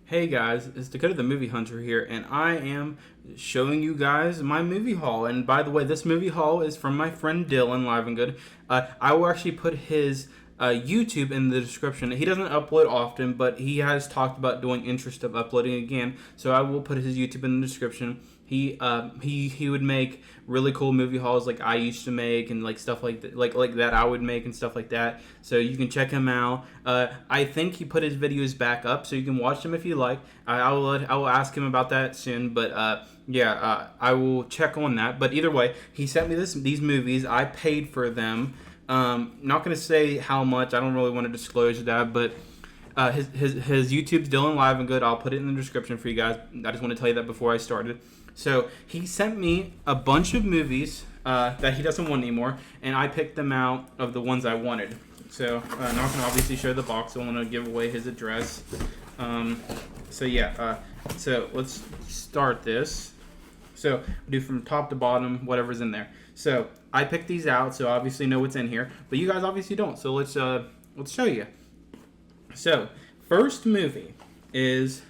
Hey guys, it's Dakota the Movie Hunter here, and I am showing you guys my movie haul. And by the way, this movie haul is from my friend Dylan Livengood. I will actually put his YouTube in the description. He doesn't upload often, but he has talked about doing interest of uploading again, so I will put his YouTube in the description. He would make really cool movie hauls like I used to make, and like stuff like that, like that I would make and stuff like that. So you can check him out. I think he put his videos back up, so you can watch them if you like. I will ask him about that soon, but I will check on that. But either way, he sent me these movies. I paid for them. Not gonna say how much. I don't really want to disclose that, but. His YouTube's Dylan Livengood. I'll put it in the description for you guys. I just want to tell you that before I started. So he sent me a bunch of movies that he doesn't want anymore, and I picked them out of the ones I wanted. So I'm not gonna obviously show the box. I want to give away his address. So let's start this. So we'll do from top to bottom, whatever's in there. So I picked these out, so I obviously know what's in here, but you guys obviously don't. So let's show you. So, first movie is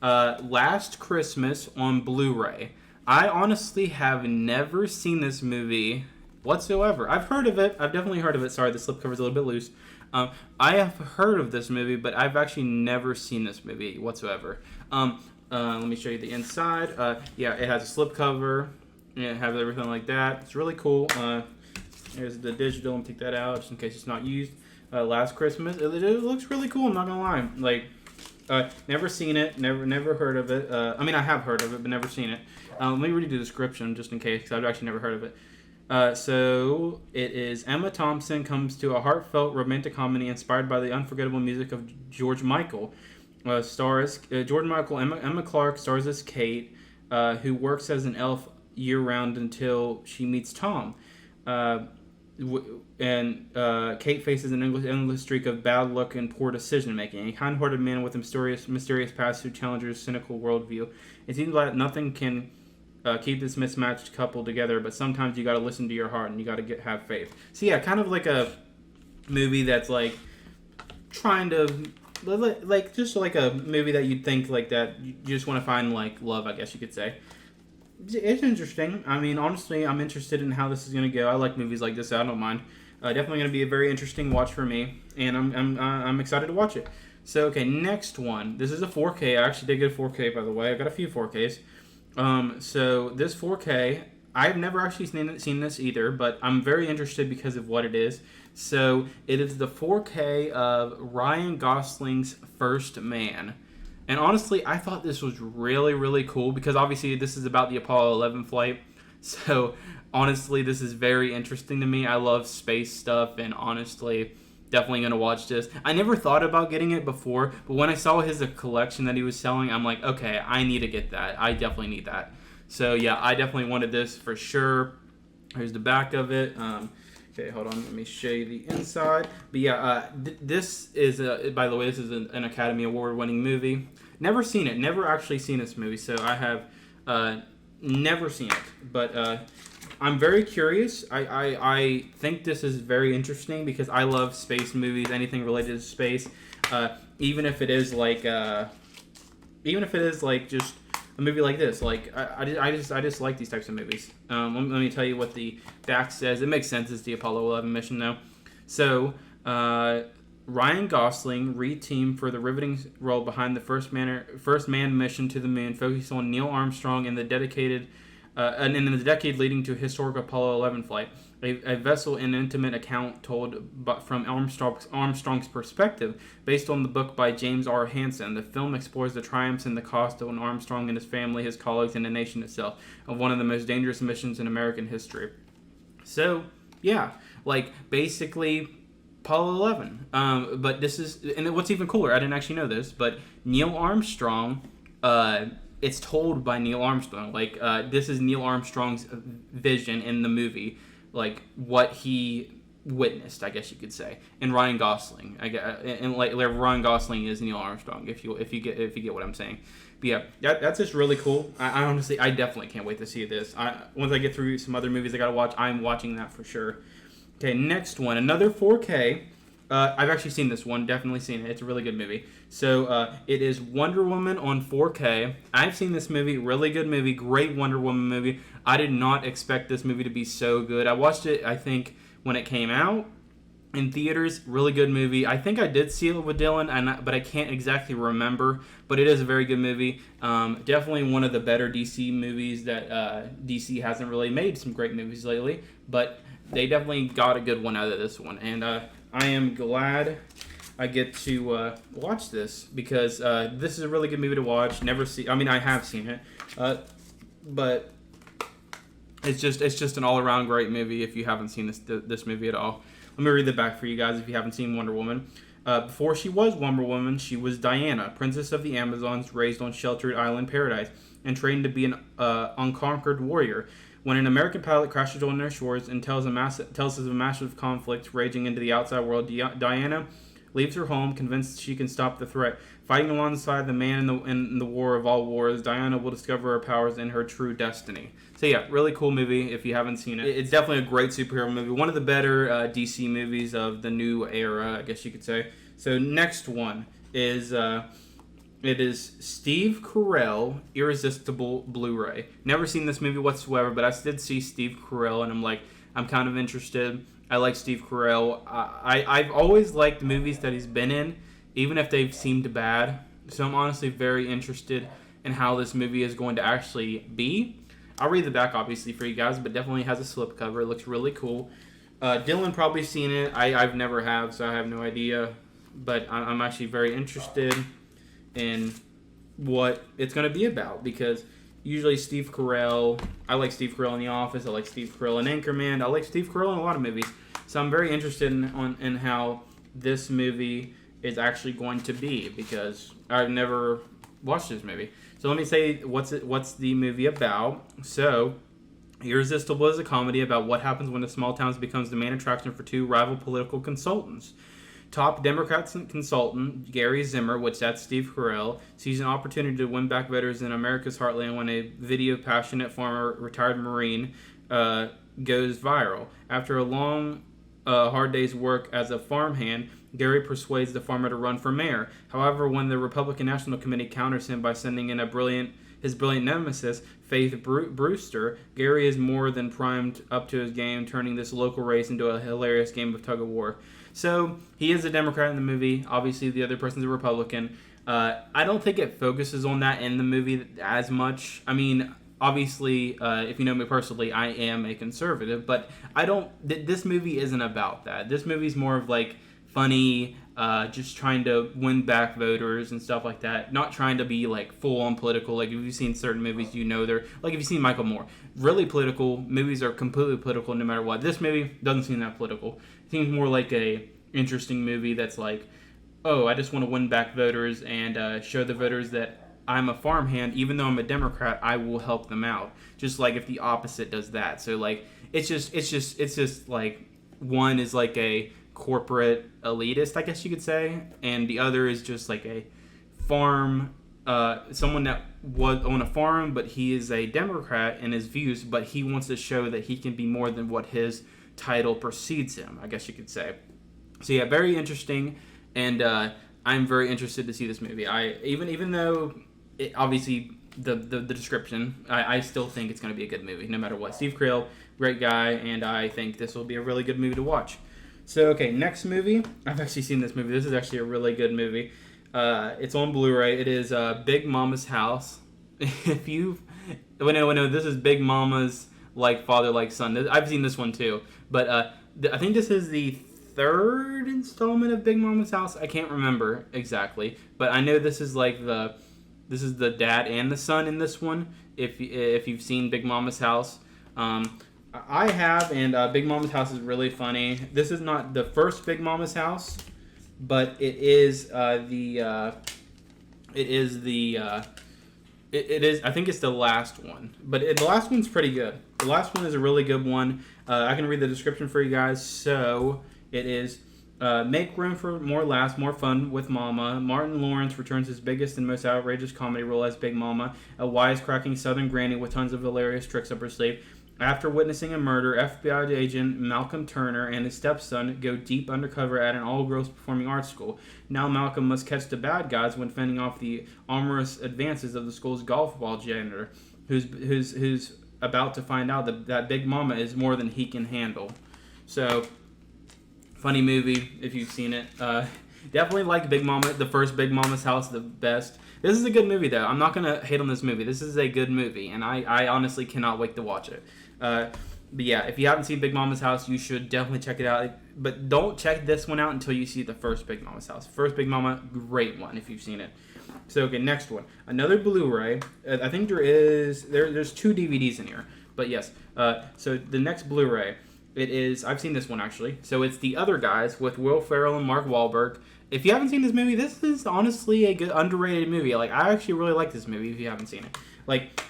Last Christmas on Blu-ray. I honestly have never seen this movie whatsoever. I've heard of it. I've definitely heard of it. Sorry, the slipcover's a little bit loose. I have heard of this movie, but I've actually never seen this movie whatsoever. Let me show you the inside. It has a slipcover. It has everything like that. It's really cool. Here's the digital. I'm take that out just in case it's not used. Last Christmas. It looks really cool. I'm not gonna lie. Never seen it. Never heard of it. I mean, I have heard of it, but never seen it. Let me read you the description just in case, because I've actually never heard of it. So it is Emma Thompson comes to a heartfelt romantic comedy inspired by the unforgettable music of George Michael. Stars George Michael. Emma Clarke stars as Kate, who works as an elf year round until she meets Tom. Kate faces an endless streak of bad luck and poor decision making. A kind-hearted man with a mysterious past who challenges cynical worldview. It seems like nothing can keep this mismatched couple together, but sometimes you got to listen to your heart and you got to have faith. So yeah, kind of like a movie that's like trying to just like a movie that you'd think like that you just want to find like love, I guess you could say. It's interesting. I mean, honestly, I'm interested in how this is going to go. I like movies like this, so I don't mind. Definitely going to be a very interesting watch for me, and I'm excited to watch it. So, okay, next one. This is a 4K. I actually did get a 4K, by the way. I got a few 4Ks. So this 4K, I've never actually seen this either, but I'm very interested because of what it is. So it is the 4K of Ryan Gosling's First Man. And honestly, I thought this was really, really cool because obviously this is about the Apollo 11 flight. So honestly, this is very interesting to me. I love space stuff, and honestly, definitely going to watch this. I never thought about getting it before, but when I saw his collection that he was selling, I'm like, okay, I need to get that. I definitely need that. So yeah, I definitely wanted this for sure. Here's the back of it. Okay, hold on. Let me show you the inside. But yeah, this is, by the way, this is an Academy Award-winning movie. Never seen it. Never actually seen this movie, so I have never seen it. But I'm very curious. I think this is very interesting because I love space movies, anything related to space. Even if it is like just a movie like this, like I just like these types of movies. Let me tell you what the back says. It makes sense. It's the Apollo 11 mission, though. So Ryan Gosling re-teamed for the riveting role behind the first man mission to the moon, focused on Neil Armstrong and the decade leading to historic Apollo 11 flight. A vessel and intimate account told from Armstrong's perspective, based on the book by James R. Hansen. The film explores the triumphs and the cost of Armstrong and his family, his colleagues, and the nation itself, of one of the most dangerous missions in American history. So, yeah, like, basically, Apollo 11. But this is, and what's even cooler, I didn't actually know this, but Neil Armstrong, it's told by Neil Armstrong. Like, this is Neil Armstrong's vision in the movie. Like what he witnessed, I guess you could say, and Ryan Gosling. Ryan Gosling is Neil Armstrong. If you get what I'm saying, but yeah, that's just really cool. I honestly, I definitely can't wait to see this. Once I get through some other movies I gotta watch, I'm watching that for sure. Okay, next one, another 4K. I've actually seen this one. Definitely seen it. It's a really good movie. So it is Wonder Woman on 4K. I've seen this movie. Really good movie. Great Wonder Woman movie. I did not expect this movie to be so good. I watched it, I think, when it came out in theaters. Really good movie. I think I did see it with Dylan, but I can't exactly remember. But it is a very good movie. Definitely one of the better DC movies that DC hasn't really made some great movies lately. But they definitely got a good one out of this one. And I am glad I get to watch this because this is a really good movie to watch. I have seen it, but it's just an all around great movie. If you haven't seen this movie at all, let me read the back for you guys. If you haven't seen Wonder Woman, before she was Wonder Woman, she was Diana, princess of the Amazons, raised on sheltered island paradise, and trained to be an unconquered warrior. When an American pilot crashes on their shores and tells us of a massive conflict raging into the outside world, Diana leaves her home, convinced she can stop the threat. Fighting alongside the man in the war of all wars, Diana will discover her powers and her true destiny. So yeah, really cool movie if you haven't seen it. It's definitely a great superhero movie. One of the better DC movies of the new era, I guess you could say. So next one is... it is Steve Carell, Irresistible Blu-ray. Never seen this movie whatsoever, but I did see Steve Carell, and I'm kind of interested. I like Steve Carell. I've always liked movies that he's been in, even if they've seemed bad. So I'm honestly very interested in how this movie is going to actually be. I'll read the back, obviously, for you guys, but definitely has a slipcover. It looks really cool. Dylan probably seen it. I've never have, so I have no idea. But I'm actually very interested in what it's going to be about, because usually Steve Carell, I like Steve Carell in The Office, I like Steve Carell in Anchorman, I like Steve Carell in a lot of movies, so I'm very interested in how this movie is actually going to be, because I've never watched this movie. So let me say what's the movie about. So Irresistible is a comedy about what happens when a small town becomes the main attraction for two rival political consultants. Top Democrat consultant Gary Zimmer, which that's Steve Carell, sees an opportunity to win back voters in America's heartland when a video passionate former retired Marine goes viral. After a long, hard day's work as a farmhand, Gary persuades the farmer to run for mayor. However, when the Republican National Committee counters him by sending in his brilliant nemesis, Faith Brewster, Gary is more than primed up to his game, turning this local race into a hilarious game of tug-of-war. So, he is a Democrat in the movie. Obviously, the other person's a Republican. I don't think it focuses on that in the movie as much. I mean, obviously, if you know me personally, I am a conservative, but this movie isn't about that. This movie's more of funny, just trying to win back voters and stuff like that. Not trying to be full on political. If you've seen certain movies, they're if you've seen Michael Moore, really political. Movies are completely political no matter what. This movie doesn't seem that political. It seems more like a interesting movie that's oh, I just want to win back voters and show the voters that I'm a farmhand. Even though I'm a Democrat, I will help them out. Just if the opposite does that. So it's just one is a corporate elitist, I guess you could say, and the other is just a farm, someone that was on a farm, but he is a Democrat in his views, but he wants to show that he can be more than what his title precedes him, I guess you could say. So yeah, very interesting, and I'm very interested to see this movie. Even though obviously the description, I still think it's going to be a good movie no matter what. Steve Carell, great guy, and I think this will be a really good movie to watch. So, okay, next movie. I've actually seen this movie. This is actually a really good movie. It's on Blu-ray. It is Big Mama's House. If you've... No, this is Big Mama's Like Father, Like Son. I've seen this one too. But I think this is the third installment of Big Mama's House. I can't remember exactly. But I know this is this is the dad and the son in this one. If you've seen Big Mama's House. I have, and Big Mama's House is really funny. This is not the first Big Mama's House, but it is I think it's the last one. But the last one's pretty good. The last one is a really good one. I can read the description for you guys. So it is make room for more laughs, more fun with Mama. Martin Lawrence returns his biggest and most outrageous comedy role as Big Mama, a wisecracking Southern granny with tons of hilarious tricks up her sleeve. After witnessing a murder, FBI agent Malcolm Turner and his stepson go deep undercover at an all-girls performing arts school. Now Malcolm must catch the bad guys when fending off the amorous advances of the school's golf ball janitor, who's about to find out that Big Mama is more than he can handle. So, funny movie if you've seen it. Definitely like Big Mama, the first Big Mama's House, the best. This is a good movie, though. I'm not going to hate on this movie. This is a good movie, and I honestly cannot wait to watch it. But yeah, if you haven't seen Big Mama's House, you should definitely check it out. But don't check this one out until you see the first Big Mama's House. First Big Mama, great one if you've seen it. So, okay, next one. Another Blu-ray. I think there's 2 DVDs in here. But yes, so the next Blu-ray, I've seen this one actually. So it's The Other Guys with Will Ferrell and Mark Wahlberg. If you haven't seen this movie, this is honestly a good underrated movie. Like, I actually really like this movie if you haven't seen it. Like,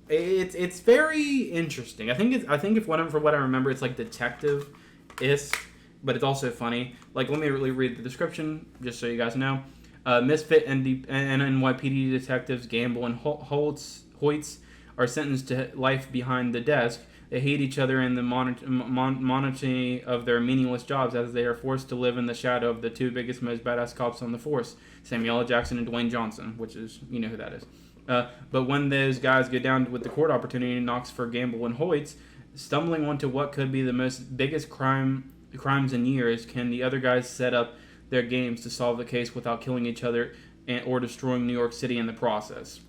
it's very interesting. I think for what I remember, it's like detective-ish, but it's also funny. Like, let me really read the description just so you guys know. Misfit and NYPD detectives Gamble and Hoyts are sentenced to life behind the desk. They hate each other in the monotony of their meaningless jobs as they are forced to live in the shadow of the 2 biggest, most badass cops on the force, Samuel L. Jackson and Dwayne Johnson, which is, you know who that is. But when those guys get down with the court opportunity knocks for Gamble and Hoyts, stumbling onto what could be the biggest crimes in years, can the other guys set up their games to solve the case without killing each other or destroying New York City in the process.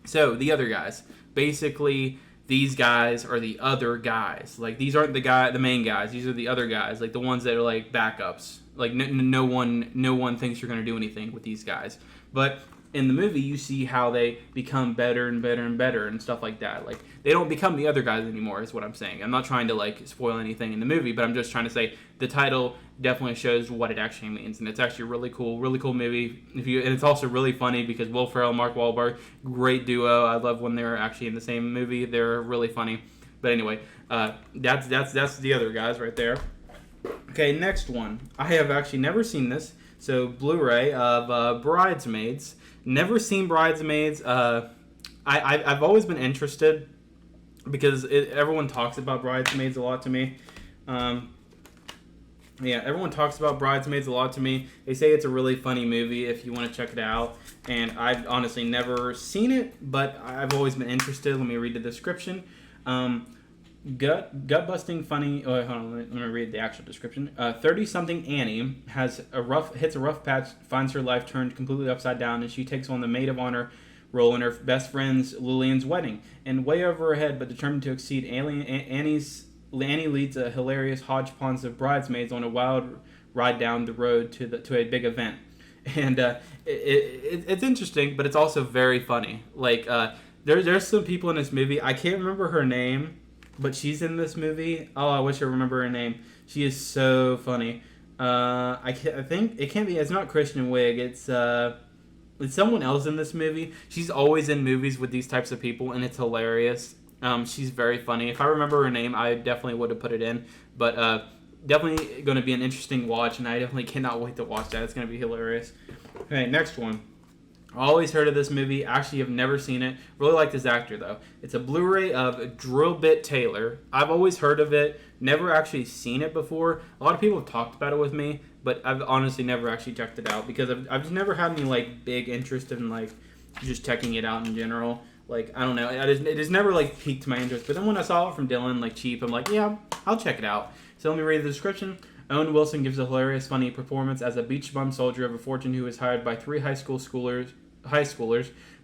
So, The Other Guys. Basically, these guys are the other guys. Like, these aren't the main guys. These are the other guys. Like, the ones that are, like, backups. Like, no one thinks you're going to do anything with these guys. But in the movie, you see how they become better and better and better and stuff like that. Like, they don't become the other guys anymore, is what I'm saying. I'm not trying to, like, spoil anything in the movie, but I'm just trying to say the title definitely shows what it actually means. And it's actually a really cool movie. And it's also really funny because Will Ferrell and Mark Wahlberg, great duo. I love when they're actually in the same movie. They're really funny. But anyway, that's The Other Guys right there. Okay, next one. I have actually never seen this. So, Blu-ray of Bridesmaids. Never seen Bridesmaids. I've always been interested because everyone talks about Bridesmaids a lot to me. Everyone talks about Bridesmaids a lot to me. They say it's a really funny movie if you want to check it out. And I've honestly never seen it, but I've always been interested. Let me read the description. Gut-busting funny. Oh, hold on. Let me read the actual description. 30-something Annie hits a rough patch, finds her life turned completely upside down, and she takes on the maid of honor role in her best friend's Lillian's wedding. And way over her head, but determined to exceed, Annie leads a hilarious hodgepodge of bridesmaids on a wild ride down the road to a big event. And it's interesting, but it's also very funny. Like there's some people in this movie. I can't remember her name. But she's in this movie. Oh, I wish I remember her name. She is so funny. I think it can't be. It's not Kristen Wiig. It's someone else in this movie. She's always in movies with these types of people, and it's hilarious. She's very funny. If I remember her name, I definitely would have put it in. But definitely going to be an interesting watch, and I definitely cannot wait to watch that. It's going to be hilarious. Okay, next one. Always heard of this movie. Actually, have never seen it. Really like this actor, though. It's a Blu-ray of Drillbit Taylor. I've always heard of it. Never actually seen it before. A lot of people have talked about it with me, but I've honestly never actually checked it out because I've just never had any, like, big interest in, like, just checking it out in general. Like, I don't know. It has never, like, piqued my interest. But then when I saw it from Dylan, like, cheap, I'm like, yeah, I'll check it out. So let me read the description. Owen Wilson gives a hilarious, funny performance as a beach bum soldier of a fortune who is hired by 3 high schoolers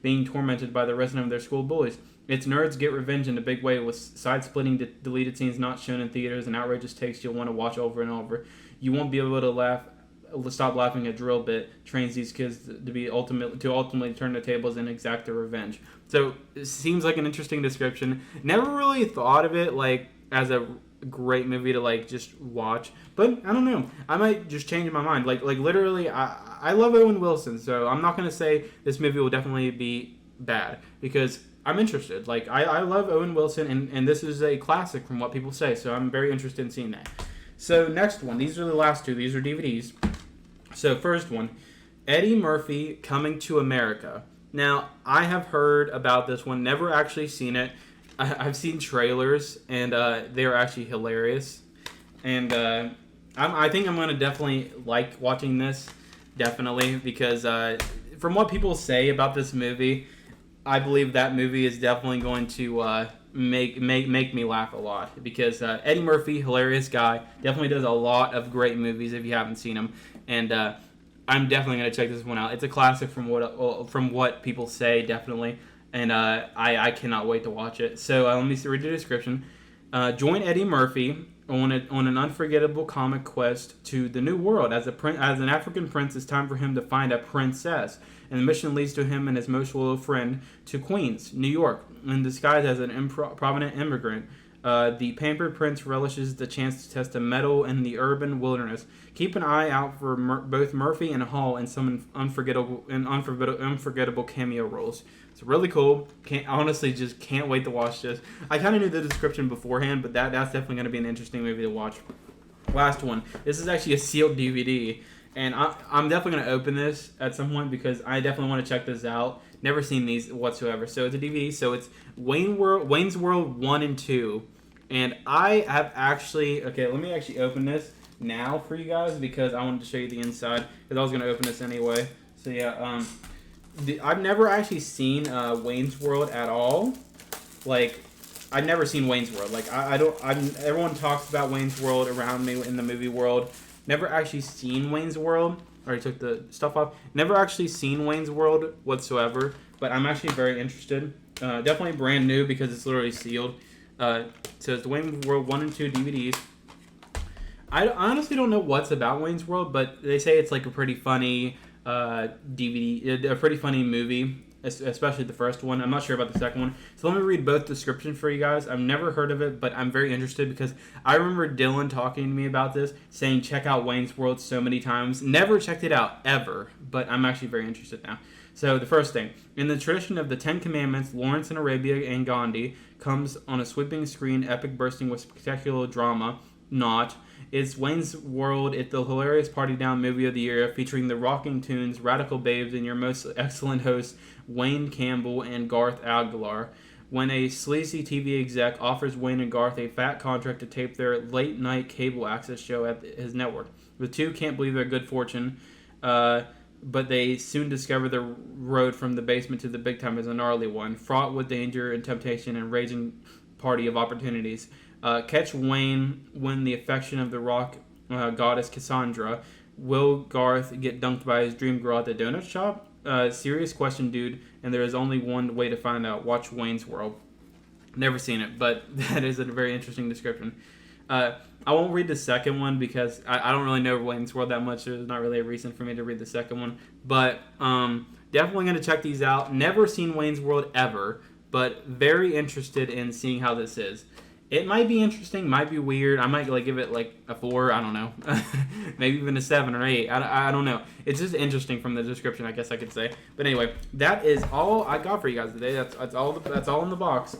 being tormented by the resident of their school bullies. Its nerds get revenge in a big way with side-splitting deleted scenes not shown in theaters and outrageous takes you'll want to watch over and over. You won't be able to stop laughing at Drillbit trains these kids to ultimately turn the tables and exact their revenge. So it seems like an interesting description. Never really thought of it like as a great movie to like just watch, but I don't know. I might just change my mind. Like literally, I love Owen Wilson, so I'm not gonna say this movie will definitely be bad because I'm interested. Like I love Owen Wilson, and this is a classic from what people say, so I'm very interested in seeing that. So next one, these are the last two. These are DVDs. So first one, Eddie Murphy Coming to America. Now I have heard about this one, never actually seen it. I've seen trailers, and they're actually hilarious. And I think I'm going to definitely like watching this, definitely, because from what people say about this movie, I believe that movie is definitely going to make me laugh a lot, because Eddie Murphy, hilarious guy, definitely does a lot of great movies if you haven't seen him, and I'm definitely going to check this one out. It's a classic from what people say, definitely, and I cannot wait to watch it. So let me read the description. Join Eddie Murphy on an unforgettable comic quest to the New World. As an African prince, it's time for him to find a princess, and the mission leads to him and his most loyal friend to Queens, New York, in disguise as an improvident immigrant. The pampered prince relishes the chance to test a mettle in the urban wilderness. Keep an eye out for both Murphy and Hall in some unforgettable cameo roles. It's really cool. Just can't wait to watch this. I kind of knew the description beforehand, but that's definitely going to be an interesting movie to watch. Last one. This is actually a sealed DVD, and I'm definitely going to open this at some point because I definitely want to check this out. Never seen these whatsoever. So it's a DVD. So it's Wayne's World 1 and 2. And I have actually... Okay, let me actually open this now for you guys because I wanted to show you the inside. Because I was going to open this anyway. So yeah, I've never actually seen Wayne's World at all. Like, I've never seen Wayne's World. Like, everyone talks about Wayne's World around me in the movie world. Never actually seen Wayne's World. Already took the stuff off. Never actually seen Wayne's World whatsoever, but I'm actually very interested. Definitely brand new because it's literally sealed. So it's the Wayne's World 1 and 2 DVDs. I honestly don't know what's about Wayne's World, but they say it's like a pretty funny DVD, a pretty funny movie, especially the first one. I'm not sure about the second one. So let me read both descriptions for you guys. I've never heard of it, but I'm very interested because I remember Dylan talking to me about this, saying check out Wayne's World so many times. Never checked it out, ever, but I'm actually very interested now. So the first thing, in the tradition of the Ten Commandments, Lawrence in Arabia and Gandhi comes on a sweeping screen, epic bursting with spectacular drama. Not. It's Wayne's World. It's the hilarious party down movie of the year, featuring the rocking tunes, radical babes, and your most excellent hosts, Wayne Campbell and Garth Aguilar. When a sleazy TV exec offers Wayne and Garth a fat contract to tape their late-night cable access show at his network. The two can't believe their good fortune, but they soon discover the road from the basement to the big time is a gnarly one, fraught with danger and temptation and raging party of opportunities. Catch Wayne win the affection of the rock goddess Cassandra. Will Garth get dunked by his dream girl at the donut shop? Serious question, dude, and there is only one way to find out. Watch Wayne's World. Never seen it, but that is a very interesting description. I won't read the second one because I don't really know Wayne's World that much. There's not really a reason for me to read the second one, but definitely going to check these out. Never seen Wayne's World ever, but very interested in seeing how this is. It might be interesting, might be weird. I might give it a 4. I don't know, maybe even a 7 or 8. I don't know. It's just interesting from the description, I guess I could say. But anyway, that is all I got for you guys today. That's all in the box.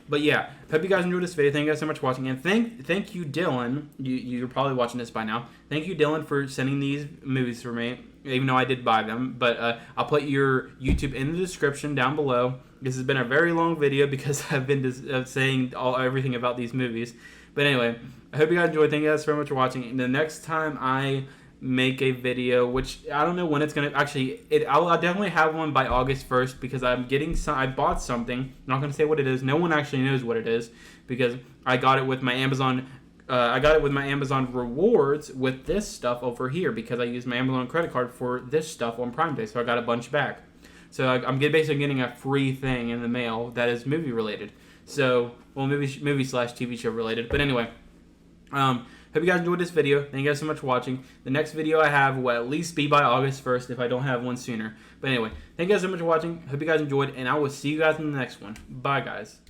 But yeah, hope you guys enjoyed this video. Thank you guys so much for watching, and thank you, Dylan. You're probably watching this by now. Thank you, Dylan, for sending these movies for me, even though I did buy them. But I'll put your YouTube in the description down below. This has been a very long video because I've been saying everything about these movies. But anyway, I hope you guys enjoyed. Thank you guys so much for watching. And the next time I make a video, which I don't know when it's gonna I'll definitely have one by August 1st because I bought something. I'm not gonna say what it is. No one actually knows what it is because I got it with my Amazon. I got it with my Amazon rewards with this stuff over here because I used my Amazon credit card for this stuff on Prime Day, so I got a bunch back. So I'm basically getting a free thing in the mail that is movie related. So, well, movie/TV show related. But anyway, hope you guys enjoyed this video. Thank you guys so much for watching. The next video I have will at least be by August 1st if I don't have one sooner. But anyway, thank you guys so much for watching. Hope you guys enjoyed, and I will see you guys in the next one. Bye, guys.